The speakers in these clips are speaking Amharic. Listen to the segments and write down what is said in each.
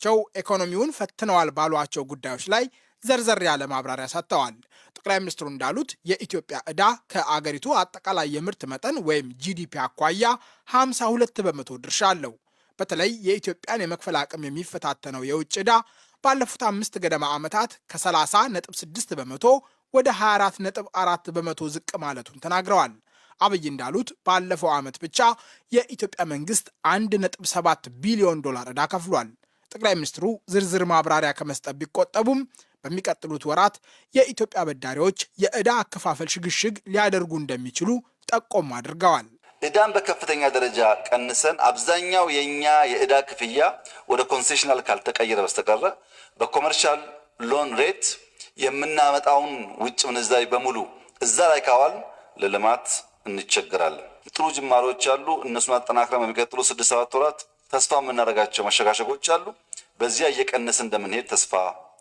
ቸው ኢኮኖሚውን ፈትነዋል ባሏቸው ጉዳዮች ላይ ዘርዘር ያለ ማብራሪያ ሰጥተዋል። ጠቅላይ ሚኒስትሩ እንዳሉት የኢትዮጵያ ዕዳ ከአገሪቱ አጠቃላይ የምርት መጠን ወይም ጂዲፒ አኳያ 52 በመቶ ድርሻ አለው። በተለይ የኢትዮጵያን የመክፈል አቅም የሚፈታተነው የውጭ ዕዳ ባለፉት 5 ገደማ ዓመታት ከ30.6 በመቶ ወደ 24.4 በመቶ ዝቅ ማለቱን ተናግረዋል። አብይ እንዳሉት ባለፈው ዓመት ብቻ የኢትዮጵያ መንግስት 1.7 ቢሊዮን ዶላር ዕዳ ከፍሏል። ጠቅላይ ሚኒስትሩ ዝርዝር ማብራሪያ ከመስጠት ቢቆጠቡም በሚቀጥሉት ወራት የኢትዮጵያ አበዳሪዎች የዕዳ አከፋፈል ሽግሽግ ሊያደርጉ እንደሚችሉ ጠቆም አድርገዋል። ዕዳን በከፍተኛ ደረጃ ቀንሰን አብዛኛው የኛ የዕዳ ክፍያ ወደ ኮንሴሽናል ካልተቀየረ በስተቀር በኮመርሻል ሎን ሬት የምናመጣውን ውጭ ምንዛሪ በሙሉ እዛ ላይ ካዋል ለልማት እንቸገራለን። ጥሩ ጅማሮች አሉ። እነሱን አጠናክረን በሚቀጥሉ 6-7 ወራት ተስፋ የምናደርጋቸው መሸጋሸጎች አሉ። በዚያ እየቀነሰ እንደምንሄድ ተስፋ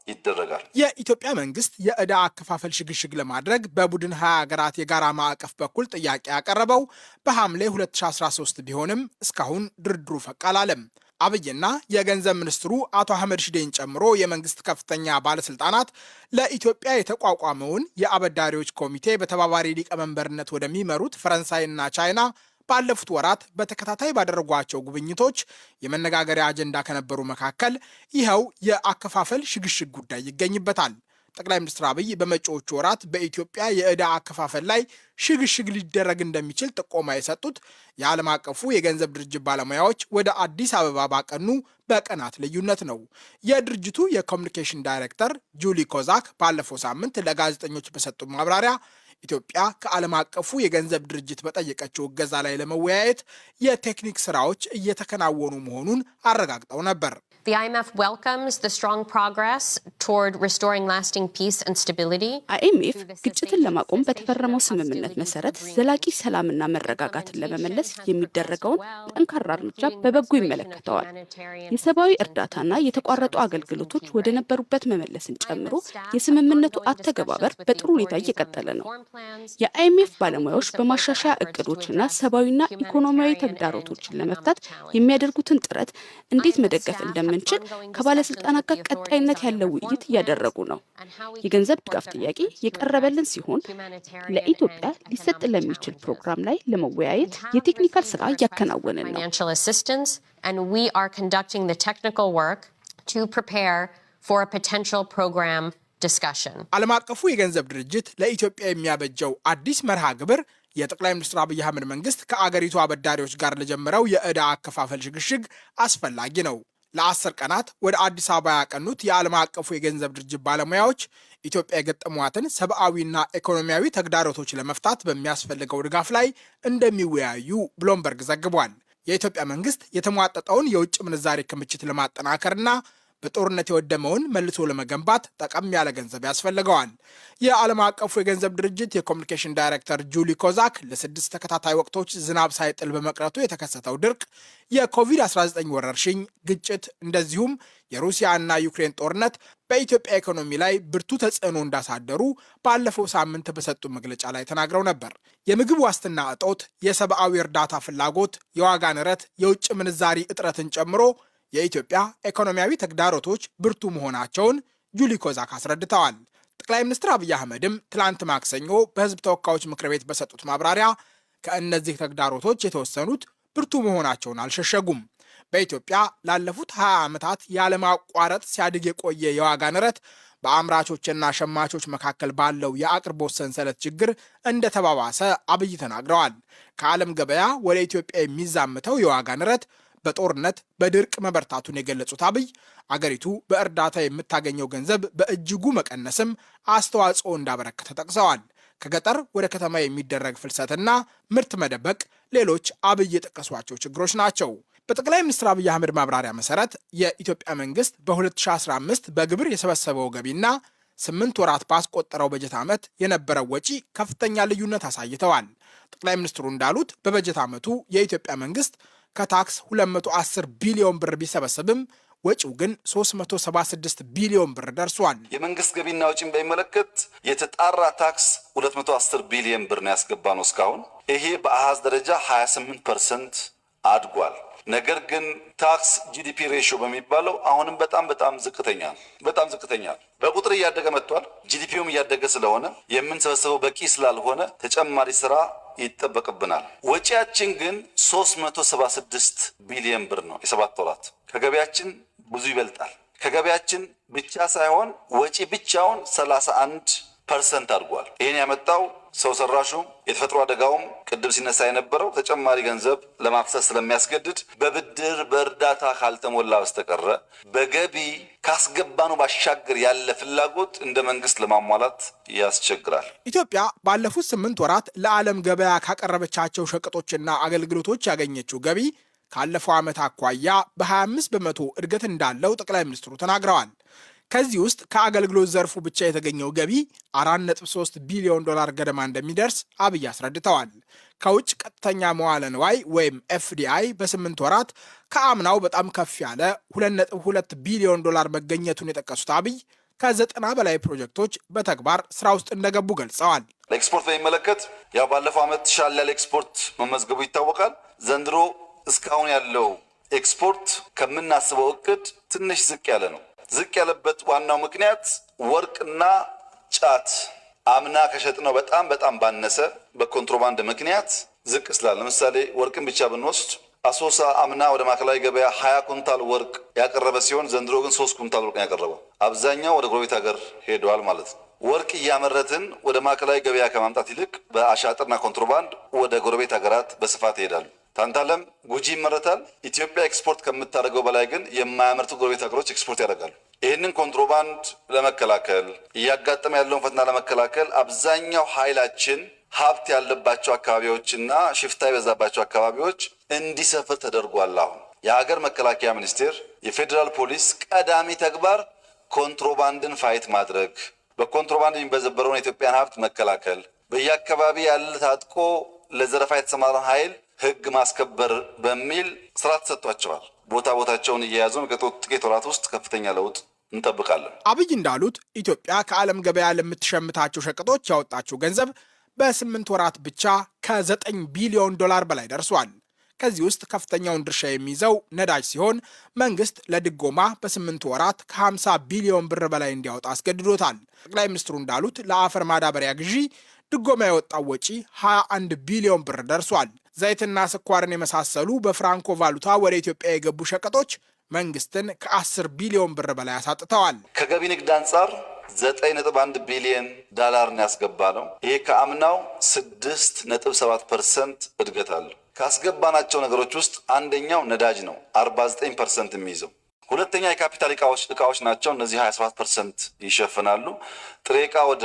ይደረጋል። የኢትዮጵያ መንግስት የዕዳ አከፋፈል ሽግሽግ ለማድረግ በቡድን 20 ሀገራት የጋራ ማዕቀፍ በኩል ጥያቄ ያቀረበው በሐምሌ 2013 ቢሆንም እስካሁን ድርድሩ ፈቅ አላለም። አብይና የገንዘብ ሚኒስትሩ አቶ አህመድ ሺዴን ጨምሮ የመንግስት ከፍተኛ ባለስልጣናት ለኢትዮጵያ የተቋቋመውን የአበዳሪዎች ኮሚቴ በተባባሪ ሊቀመንበርነት ወደሚመሩት ፈረንሳይና ቻይና ባለፉት ወራት በተከታታይ ባደረጓቸው ጉብኝቶች የመነጋገሪያ አጀንዳ ከነበሩ መካከል ይኸው የአከፋፈል ሽግሽግ ጉዳይ ይገኝበታል። ጠቅላይ ሚኒስትር አብይ በመጪዎቹ ወራት በኢትዮጵያ የዕዳ አከፋፈል ላይ ሽግሽግ ሊደረግ እንደሚችል ጥቆማ የሰጡት የዓለም አቀፉ የገንዘብ ድርጅት ባለሙያዎች ወደ አዲስ አበባ ባቀኑ በቀናት ልዩነት ነው። የድርጅቱ የኮሚኒኬሽን ዳይሬክተር ጁሊ ኮዛክ ባለፈው ሳምንት ለጋዜጠኞች በሰጡት ማብራሪያ ኢትዮጵያ ከዓለም አቀፉ የገንዘብ ድርጅት በጠየቀችው እገዛ ላይ ለመወያየት የቴክኒክ ስራዎች እየተከናወኑ መሆኑን አረጋግጠው ነበር። The IMF welcomes the strong progress toward restoring lasting peace and stability. IMF ግጭትን ለማቆም በተፈረመው ስምምነት መሰረት ዘላቂ ሰላምና መረጋጋትን ለመመለስ የሚደረገውን ጠንካራ እርምጃ በበጎ ይመለከተዋል። የሰብአዊ እርዳታና የተቋረጡ አገልግሎቶች ወደ ነበሩበት መመለስን ጨምሮ የስምምነቱ አተገባበር በጥሩ ሁኔታ እየቀጠለ ነው። የአይኤምኤፍ ባለሙያዎች በማሻሻያ እቅዶችና ሰብአዊና ኢኮኖሚያዊ ተግዳሮቶችን ለመፍታት የሚያደርጉትን ጥረት እንዴት መደገፍ እንደምንችል ከባለስልጣናት ጋር ቀጣይነት ያለው ውይይት እያደረጉ ነው። የገንዘብ ድጋፍ ጥያቄ የቀረበልን ሲሆን ለኢትዮጵያ ሊሰጥ ለሚችል ፕሮግራም ላይ ለመወያየት የቴክኒካል ስራ እያከናወንን ነው። And we are conducting the technical work to prepare for a potential program discussion. ዓለም አቀፉ የገንዘብ ድርጅት ለኢትዮጵያ የሚያበጀው አዲስ መርሃ ግብር የጠቅላይ ሚኒስትር አብይ አህመድ መንግስት ከአገሪቱ አበዳሪዎች ጋር ለጀመረው የዕዳ አከፋፈል ሽግሽግ አስፈላጊ ነው። ለ10 ቀናት ወደ አዲስ አበባ ያቀኑት የዓለም አቀፉ የገንዘብ ድርጅት ባለሙያዎች ኢትዮጵያ የገጠሟትን ሰብአዊና ኢኮኖሚያዊ ተግዳሮቶች ለመፍታት በሚያስፈልገው ድጋፍ ላይ እንደሚወያዩ ብሎምበርግ ዘግቧል። የኢትዮጵያ መንግስት የተሟጠጠውን የውጭ ምንዛሬ ክምችት ለማጠናከርና በጦርነት የወደመውን መልሶ ለመገንባት ጠቀም ያለ ገንዘብ ያስፈልገዋል። የዓለም አቀፉ የገንዘብ ድርጅት የኮሚኒኬሽን ዳይሬክተር ጁሊ ኮዛክ ለ6 ተከታታይ ወቅቶች ዝናብ ሳይጥል በመቅረቱ የተከሰተው ድርቅ፣ የኮቪድ-19 ወረርሽኝ፣ ግጭት እንደዚሁም የሩሲያና ዩክሬን ጦርነት በኢትዮጵያ ኢኮኖሚ ላይ ብርቱ ተጽዕኖ እንዳሳደሩ ባለፈው ሳምንት በሰጡ መግለጫ ላይ ተናግረው ነበር። የምግብ ዋስትና እጦት፣ የሰብአዊ እርዳታ ፍላጎት፣ የዋጋ ንረት፣ የውጭ ምንዛሪ እጥረትን ጨምሮ የኢትዮጵያ ኢኮኖሚያዊ ተግዳሮቶች ብርቱ መሆናቸውን ጁሊ ኮዛክ አስረድተዋል። ጠቅላይ ሚኒስትር አብይ አህመድም ትላንት ማክሰኞ በህዝብ ተወካዮች ምክር ቤት በሰጡት ማብራሪያ ከእነዚህ ተግዳሮቶች የተወሰኑት ብርቱ መሆናቸውን አልሸሸጉም። በኢትዮጵያ ላለፉት 20 ዓመታት ያለማቋረጥ ሲያድግ የቆየ የዋጋ ንረት በአምራቾችና ሸማቾች መካከል ባለው የአቅርቦት ሰንሰለት ችግር እንደተባባሰ አብይ ተናግረዋል። ከዓለም ገበያ ወደ ኢትዮጵያ የሚዛምተው የዋጋ ንረት በጦርነት በድርቅ መበርታቱን የገለጹት አብይ አገሪቱ በእርዳታ የምታገኘው ገንዘብ በእጅጉ መቀነስም አስተዋጽኦ እንዳበረከተ ጠቅሰዋል። ከገጠር ወደ ከተማ የሚደረግ ፍልሰትና ምርት መደበቅ ሌሎች አብይ የጠቀሷቸው ችግሮች ናቸው። በጠቅላይ ሚኒስትር አብይ አህመድ ማብራሪያ መሰረት የኢትዮጵያ መንግስት በ2015 በግብር የሰበሰበው ገቢና 8 ወራት ባስቆጠረው በጀት ዓመት የነበረው ወጪ ከፍተኛ ልዩነት አሳይተዋል። ጠቅላይ ሚኒስትሩ እንዳሉት በበጀት ዓመቱ የኢትዮጵያ መንግስት ከታክስ 210 ቢሊዮን ብር ቢሰበስብም ወጪው ግን 376 ቢሊዮን ብር ደርሷል። የመንግስት ገቢና ወጪን በሚመለከት የተጣራ ታክስ 210 ቢሊዮን ብር ነው ያስገባነው እስካሁን። ይሄ በአሃዝ ደረጃ 28% አድጓል። ነገር ግን ታክስ ጂዲፒ ሬሽዮ በሚባለው አሁንም በጣም ዝቅተኛ ነው። በቁጥር እያደገ መጥቷል። ጂዲፒውም እያደገ ስለሆነ የምንሰበሰበው በቂ ስላልሆነ ተጨማሪ ስራ ይጠበቅብናል። ወጪያችን ግን 376 ቢሊዮን ብር ነው የሰባት ወራት። ከገቢያችን ብዙ ይበልጣል። ከገቢያችን ብቻ ሳይሆን ወጪ ብቻውን 31% አድጓል። ይህን ያመጣው ሰው ሰራሹም የተፈጥሮ አደጋውም ቅድም ሲነሳ የነበረው ተጨማሪ ገንዘብ ለማፍሰስ ስለሚያስገድድ በብድር በእርዳታ ካልተሞላ በስተቀረ በገቢ ካስገባኑ ባሻገር ያለ ፍላጎት እንደ መንግስት ለማሟላት ያስቸግራል። ኢትዮጵያ ባለፉት 8 ወራት ለዓለም ገበያ ካቀረበቻቸው ሸቀጦችና አገልግሎቶች ያገኘችው ገቢ ካለፈው ዓመት አኳያ በ25 በመቶ እድገት እንዳለው ጠቅላይ ሚኒስትሩ ተናግረዋል። ከዚህ ውስጥ ከአገልግሎት ዘርፉ ብቻ የተገኘው ገቢ 4.3 ቢሊዮን ዶላር ገደማ እንደሚደርስ አብይ አስረድተዋል። ከውጭ ቀጥተኛ መዋለ ንዋይ ወይም ኤፍዲአይ በ8 ወራት ከአምናው በጣም ከፍ ያለ 2.2 ቢሊዮን ዶላር መገኘቱን የጠቀሱት አብይ ከ90 በላይ ፕሮጀክቶች በተግባር ስራ ውስጥ እንደገቡ ገልጸዋል። ለኤክስፖርት በሚመለከት ያው ባለፈው ዓመት ሻል ያለ ኤክስፖርት መመዝገቡ ይታወቃል። ዘንድሮ እስካሁን ያለው ኤክስፖርት ከምናስበው እቅድ ትንሽ ዝቅ ያለ ነው። ዝቅ ያለበት ዋናው ምክንያት ወርቅና ጫት አምና ከሸጥነው በጣም ባነሰ በኮንትሮባንድ ምክንያት ዝቅ ስላለ፣ ለምሳሌ ወርቅን ብቻ ብንወስድ አሶሳ አምና ወደ ማዕከላዊ ገበያ 20 ኩንታል ወርቅ ያቀረበ ሲሆን ዘንድሮ ግን 3 ኩንታል ወርቅ ያቀረበው። አብዛኛው ወደ ጎረቤት ሀገር ሄደዋል ማለት ነው። ወርቅ እያመረትን ወደ ማዕከላዊ ገበያ ከማምጣት ይልቅ በአሻጥርና ኮንትሮባንድ ወደ ጎረቤት ሀገራት በስፋት ይሄዳሉ። ታንታለም ጉጂ ይመረታል። ኢትዮጵያ ኤክስፖርት ከምታደርገው በላይ ግን የማያመርቱ ጎረቤት ሀገሮች ኤክስፖርት ያደርጋሉ። ይህንን ኮንትሮባንድ ለመከላከል እያጋጠመ ያለውን ፈተና ለመከላከል አብዛኛው ኃይላችን ሀብት ያለባቸው አካባቢዎችና ሽፍታ የበዛባቸው አካባቢዎች እንዲሰፍር ተደርጓል። አሁን የሀገር መከላከያ ሚኒስቴር፣ የፌዴራል ፖሊስ ቀዳሚ ተግባር ኮንትሮባንድን ፋይት ማድረግ፣ በኮንትሮባንድ የሚበዘበረውን የኢትዮጵያን ሀብት መከላከል፣ በየአካባቢ ያለ ታጥቆ ለዘረፋ የተሰማራን ኃይል ህግ ማስከበር በሚል ስራ ተሰጥቷቸዋል። ቦታቸውን እየያዙ ጥቂት ወራት ውስጥ ከፍተኛ ለውጥ እንጠብቃለን። አብይ እንዳሉት ኢትዮጵያ ከዓለም ገበያ ለምትሸምታቸው ሸቀጦች ያወጣችው ገንዘብ በ8 ወራት ብቻ ከ9 ቢሊዮን ዶላር በላይ ደርሷል። ከዚህ ውስጥ ከፍተኛውን ድርሻ የሚይዘው ነዳጅ ሲሆን መንግስት ለድጎማ በ8 ወራት ከ50 ቢሊዮን ብር በላይ እንዲያወጣ አስገድዶታል። ጠቅላይ ሚኒስትሩ እንዳሉት ለአፈር ማዳበሪያ ግዢ ድጎማ የወጣው ወጪ 21 ቢሊዮን ብር ደርሷል። ዘይትና ስኳርን የመሳሰሉ በፍራንኮ ቫሉታ ወደ ኢትዮጵያ የገቡ ሸቀጦች መንግስትን ከ10 ቢሊዮን ብር በላይ አሳጥተዋል። ከገቢ ንግድ አንጻር 9.1 ቢሊዮን ዶላር ያስገባ ነው። ይሄ ከአምናው 6.7% እድገት አለው። ካስገባናቸው ነገሮች ውስጥ አንደኛው ነዳጅ ነው፣ 49% የሚይዘው። ሁለተኛ የካፒታል እቃዎች ናቸው። እነዚህ 27% ይሸፍናሉ። ጥሬ እቃ ወደ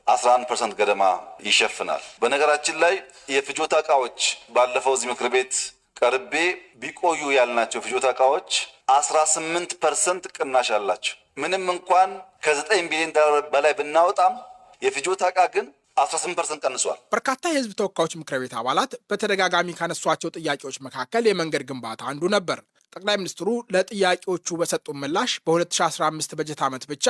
11% ገደማ ይሸፍናል። በነገራችን ላይ የፍጆታ እቃዎች ባለፈው እዚህ ምክር ቤት ቀርቤ ቢቆዩ ያልናቸው ፍጆታ እቃዎች 18% ቅናሽ አላቸው። ምንም እንኳን ከ9 ቢሊዮን ዶላር በላይ ብናወጣም የፍጆታ እቃ ግን 18% ቀንሷል። በርካታ የህዝብ ተወካዮች ምክር ቤት አባላት በተደጋጋሚ ካነሷቸው ጥያቄዎች መካከል የመንገድ ግንባታ አንዱ ነበር። ጠቅላይ ሚኒስትሩ ለጥያቄዎቹ በሰጡት ምላሽ በ2015 በጀት ዓመት ብቻ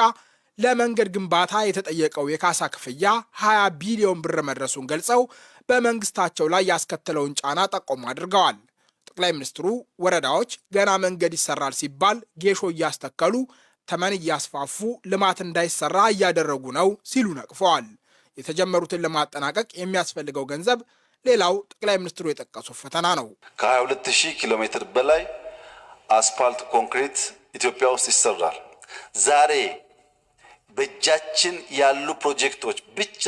ለመንገድ ግንባታ የተጠየቀው የካሳ ክፍያ 20 ቢሊዮን ብር መድረሱን ገልጸው በመንግስታቸው ላይ ያስከተለውን ጫና ጠቆም አድርገዋል። ጠቅላይ ሚኒስትሩ ወረዳዎች ገና መንገድ ይሰራል ሲባል ጌሾ እያስተከሉ ተመን እያስፋፉ ልማት እንዳይሰራ እያደረጉ ነው ሲሉ ነቅፈዋል። የተጀመሩትን ለማጠናቀቅ የሚያስፈልገው ገንዘብ ሌላው ጠቅላይ ሚኒስትሩ የጠቀሱት ፈተና ነው። ከ22000 ኪሎ ሜትር በላይ አስፋልት ኮንክሪት ኢትዮጵያ ውስጥ ይሰራል። ዛሬ በእጃችን ያሉ ፕሮጀክቶች ብቻ